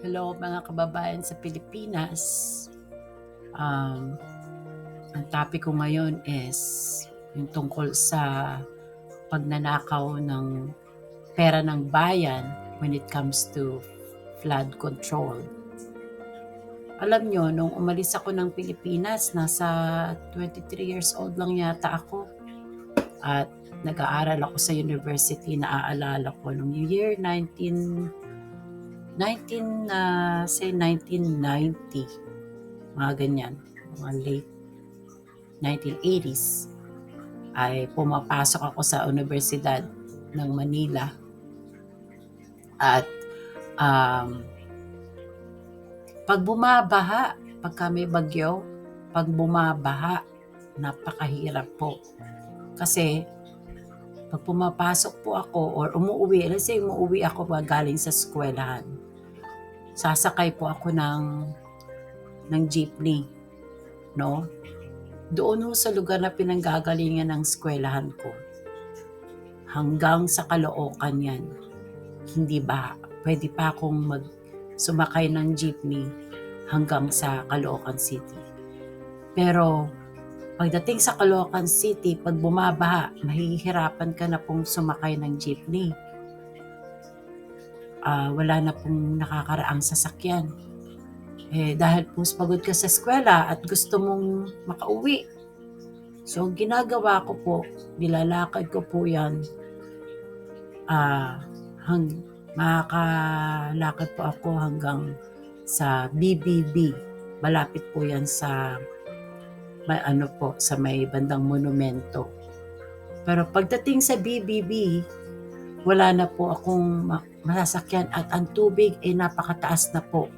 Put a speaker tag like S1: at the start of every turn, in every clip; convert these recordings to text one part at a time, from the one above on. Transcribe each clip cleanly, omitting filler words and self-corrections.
S1: Hello mga kababayan sa Pilipinas. Um, ang topic ko ngayon is yung tungkol sa pagnanakaw ng pera ng bayan when it comes to flood control. Alam nyo, nung umalis ako ng Pilipinas, nasa 23 years old lang yata ako. At nag-aaral ako sa university, naaalala ko nung year 1990, mga ganyan, mga late 1980s, ay pumapasok ako sa Universidad ng Manila. At pag bumabaha, pagka may bagyo, pag bumabaha, napakahirap po. Kasi pag pumapasok po ako or umuwi, let's say umuwi ako galing sa eskwelahan, sasakay po ako ng jeepney, no? Doon sa lugar na pinanggagalingan ng eskwelahan ko, hanggang sa Caloocan yan. Hindi ba, pwede pa akong sumakay ng jeepney hanggang sa Caloocan City. Pero pagdating sa Caloocan City, pag bumabaha, mahihirapan ka na pong sumakay ng jeepney. Wala na pong nakakaraang sasakyan. Dahil po pagod ka sa eskwela at gusto mong makauwi. So, ginagawa ko po, nilalakad ko po yan. Makakalakad po ako hanggang sa BBB. Malapit po yan sa sa may bandang monumento. Pero pagdating sa BBB, wala na po akong masasakyan at ang tubig ay napakataas na po.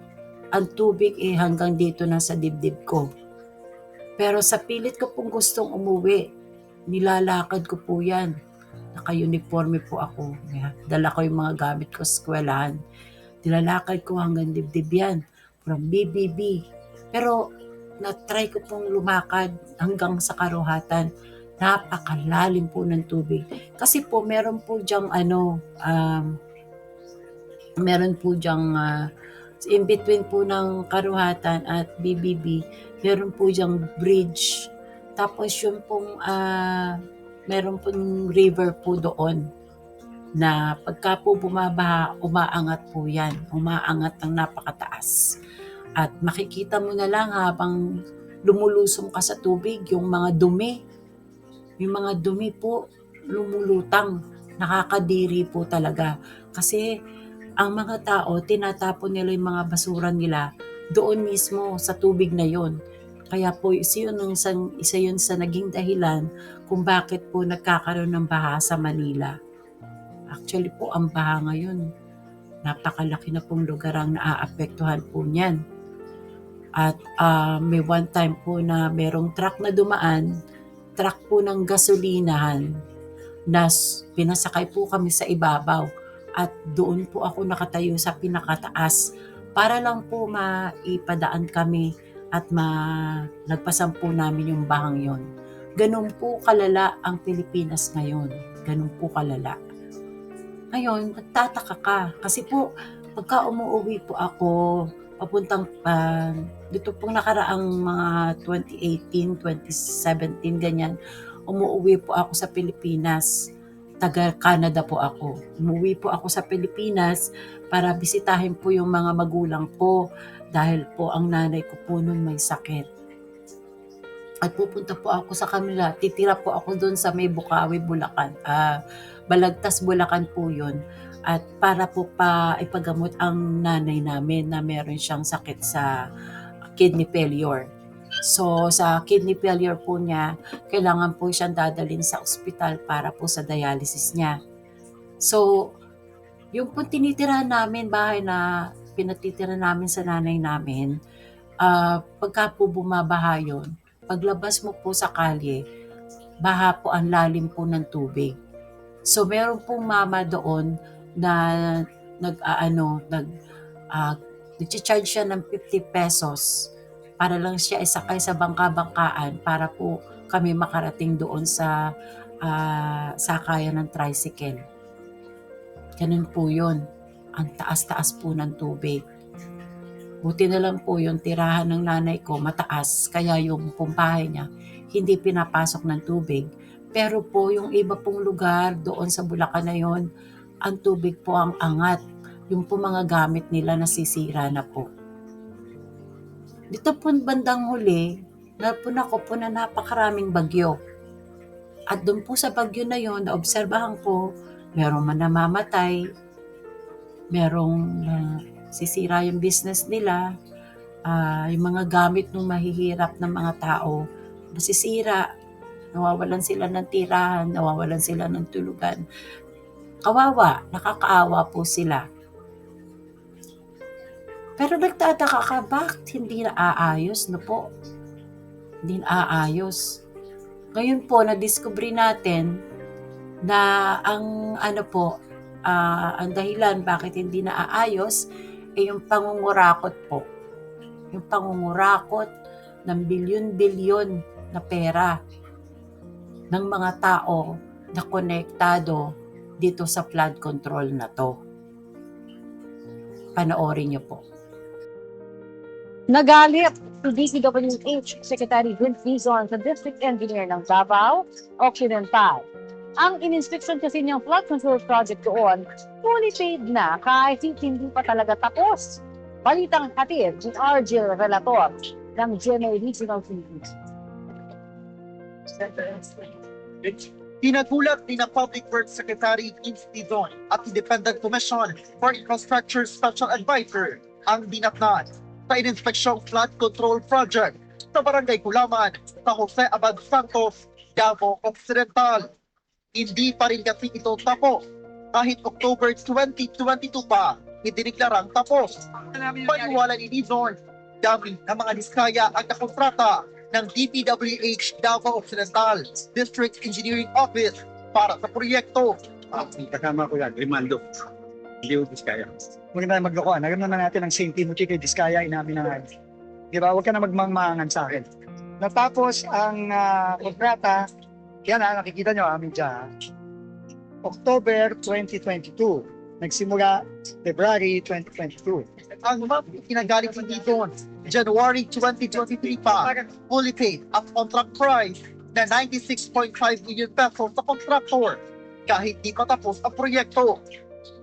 S1: Ang tubig ay hanggang dito na sa dibdib ko. Pero sa pilit ko pong gustong umuwi, nilalakad ko po yan. Naka-uniforme po ako. Dala ko yung mga gamit ko sa eskwelahan. Nilalakad ko hanggang dibdib yan. From BBB. Pero na-try ko pong lumakad hanggang sa Karuhatan. Napakalalim po ng tubig. Kasi po meron po diyang in between po ng Karuhatan at BBB, meron po diyang bridge. Tapos yung pong meron pong river po doon na pagka po bumabaha, umaangat po yan. Umaangat ng napakataas. At makikita mo na lang habang lumulusong ka sa tubig, yung mga dumi. Yung mga dumi po, lumulutang. Nakakadiri po talaga. Kasi ang mga tao, tinatapon nila yung mga basura nila doon mismo sa tubig na yon. Kaya po isa yun sa naging dahilan kung bakit po nagkakaroon ng baha sa Manila. Actually po, ang baha ngayon, napakalaki na pong lugar ang naaapektuhan po niyan. At may one time po na merong truck na dumaan, truck po ng gasolinahan, na pinasakay po kami sa ibabaw at doon po ako nakatayo sa pinakataas para lang po maipadaan kami at nagpasan po namin yung bahang yon. Ganun po kalala ang Pilipinas ngayon. Ganun po kalala. Ngayon, nagtataka ka. Kasi po, pagka umuwi po ako, papuntang dito pong nakaraang mga 2018, 2017, ganyan, umuwi po ako sa Pilipinas. Taga Canada po ako. Umuwi po ako sa Pilipinas para bisitahin po yung mga magulang ko dahil po ang nanay ko po noon may sakit. At pupunta po ako sa kanila. Titira po ako doon sa may Bukawi, Bulacan. Balagtas, Bulacan po yun. At para po ipagamot ang nanay namin na meron siyang sakit sa kidney failure. So, sa kidney failure po niya, kailangan po siyang dadalhin sa ospital para po sa dialysis niya. So, yung po tinitirahan namin, bahay na pinatitira namin sa nanay namin, pagka po bumabaha yun, paglabas mo po sa kalye, baha po ang lalim po ng tubig. So, meron pong mama doon na nag-charge siya ng 50 pesos para lang siya isakay sa bangka-bangkaan para po kami makarating doon sa sakayan ng tricycle. Ganun po yun. Ang taas-taas po ng tubig. Buti na lang po yung tirahan ng nanay ko mataas, kaya yung pumpahe niya hindi pinapasok ng tubig. Pero po yung iba pong lugar doon sa Bulacan na yon, ang tubig po ang angat. Yung po mga gamit nila nasisira na po. Dito po bandang huli, napuna ko po na napakaraming bagyo. At doon po sa bagyo na yon, naobserbahan ko, merong man namamatay, merong sisira yung business nila, yung mga gamit ng mahihirap ng mga tao, nasisira, nawawalan sila ng tirahan, nawawalan sila ng tulugan. Kawawa, nakakaawa po sila. Pero nagtataka ka, bakit hindi naaayos no po? Hindi naaayos. Ngayon po, na-discover natin na ang ang dahilan bakit hindi naaayos ay yung pangungurakot po. Yung pangungurakot ng bilyon-bilyon na pera ng mga tao na konektado dito sa flood control na to. Panoorin niyo po.
S2: Nagalit si DPWH Secretary Vince Dizon sa District Engineer ng Davao Occidental. Ang in-inspection kasi niyang flood control project doon, fully paid na kahit hindi pa talaga tapos. Balitang hatid ni RJ Relator ng GMA Regional TV.
S3: Pinagulat ni na Public Works Secretary Vince Dizon at Independent Commission for Infrastructure Special Advisor ang dinatnan sa in-inspeksyong flood control project sa Barangay Kulaman sa Jose Abad Santos, Davao Occidental. Hindi pa rin kasi ito tapos kahit October 2022 pa idineklarang tapos. Paniwala ni Dizon, dami ng mga diskaya ang nakontrata ng DPWH Davao Occidental District Engineering Office para sa proyekto.
S4: Kasama ko yan, Rimando. Hindi ko Diskaya. Huwag na tayo maglokohan. Nagano na natin ang St. Timothy kay Diskaya, inamin na natin. Di ba? Huwag ka na magmangmangan sa akin. Natapos ang kontrata, yan nakikita nyo, media. October 2022. Nagsimula February 2022.
S3: Ang pinagaling ni Dizon, January 2023 pa, fully paid at contract price na 96.5 million pesos sa contractor. Kahit di pa tapos ang proyekto,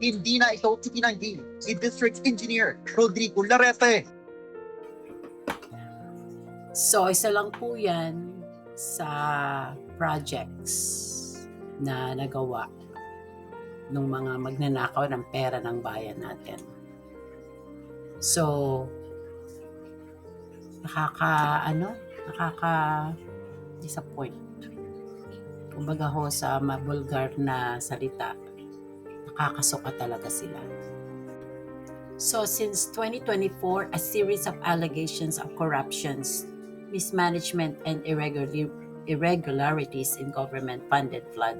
S3: hindi na ito itinanggi ni District Engineer Rodrigo Larete.
S1: So, isa lang po yan sa projects na nagawa ng mga magnanakaw ng pera ng bayan natin. So, nakaka-disappoint. Kumbaga ho sa mabulgar na salita, nakakasuka talaga sila. So, since 2024, a series of allegations of corruptions, mismanagement, and irregularities in government-funded flood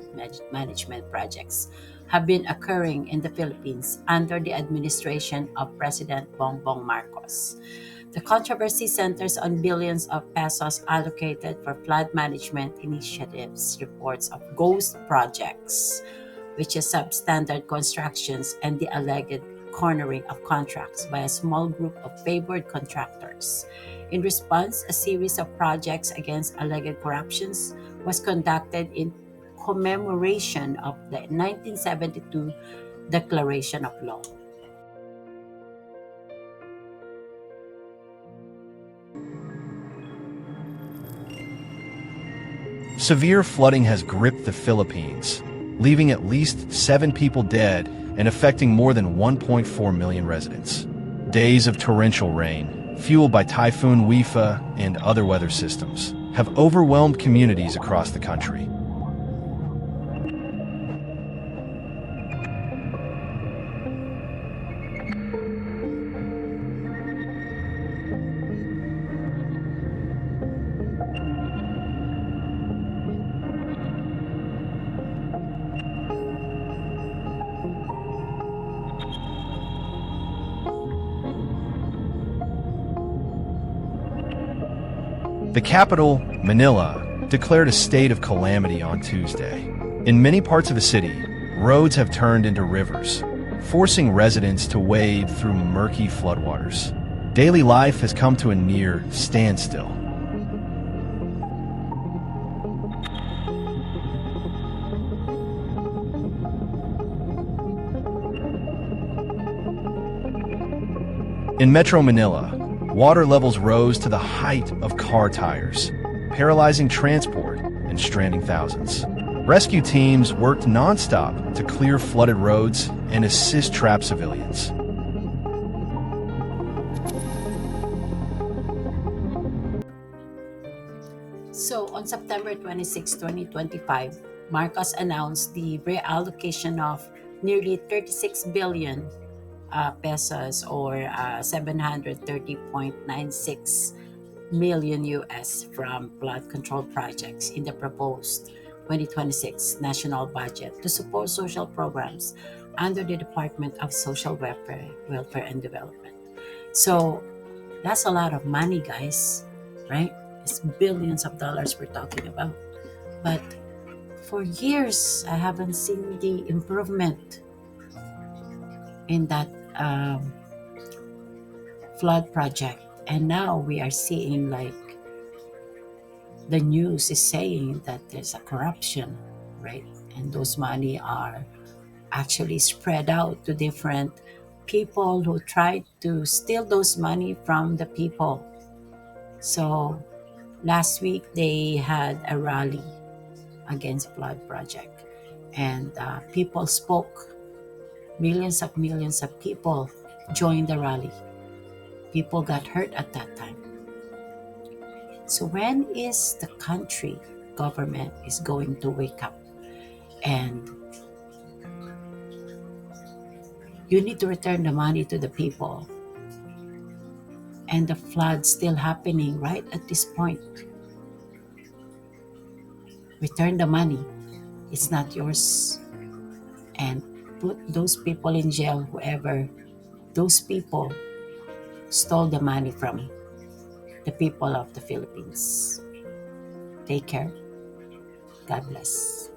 S1: management projects have been occurring in the Philippines under the administration of President Bongbong Marcos. The controversy centers on billions of pesos allocated for flood management initiatives, reports of ghost projects, which is substandard constructions, and the alleged cornering of contracts by a small group of favored contractors. In response, a series of projects against alleged corruptions was conducted in commemoration of the 1972 Declaration of Law.
S5: Severe flooding has gripped the Philippines, leaving at least 7 people dead and affecting more than 1.4 million residents. Days of torrential rain, fueled by Typhoon Wifa and other weather systems, have overwhelmed communities across the country. The capital, Manila, declared a state of calamity on Tuesday. In many parts of the city, roads have turned into rivers, forcing residents to wade through murky floodwaters. Daily life has come to a near standstill. In Metro Manila, water levels rose to the height of car tires, paralyzing transport and stranding thousands. Rescue teams worked nonstop to clear flooded roads and assist trapped civilians.
S1: So on September 26, 2025, Marcos announced the reallocation of nearly 36 billion pesos or 730.96 million US from flood control projects in the proposed 2026 national budget to support social programs under the Department of Social Welfare and Development. So that's a lot of money, guys, right? It's billions of dollars we're talking about. But for years, I haven't seen the improvement in that flood project. And now we are seeing like the news is saying that there's a corruption, right? And those money are actually spread out to different people who try to steal those money from the people. So last week they had a rally against flood project, and people spoke. Millions of people joined the rally. People got hurt at that time. So when is the country government is going to wake up? And you need to return the money to the people. And the flood still happening right at this point. Return the money. It's not yours. And put those people in jail, whoever those people stole the money from the people of the Philippines. Take care. God bless.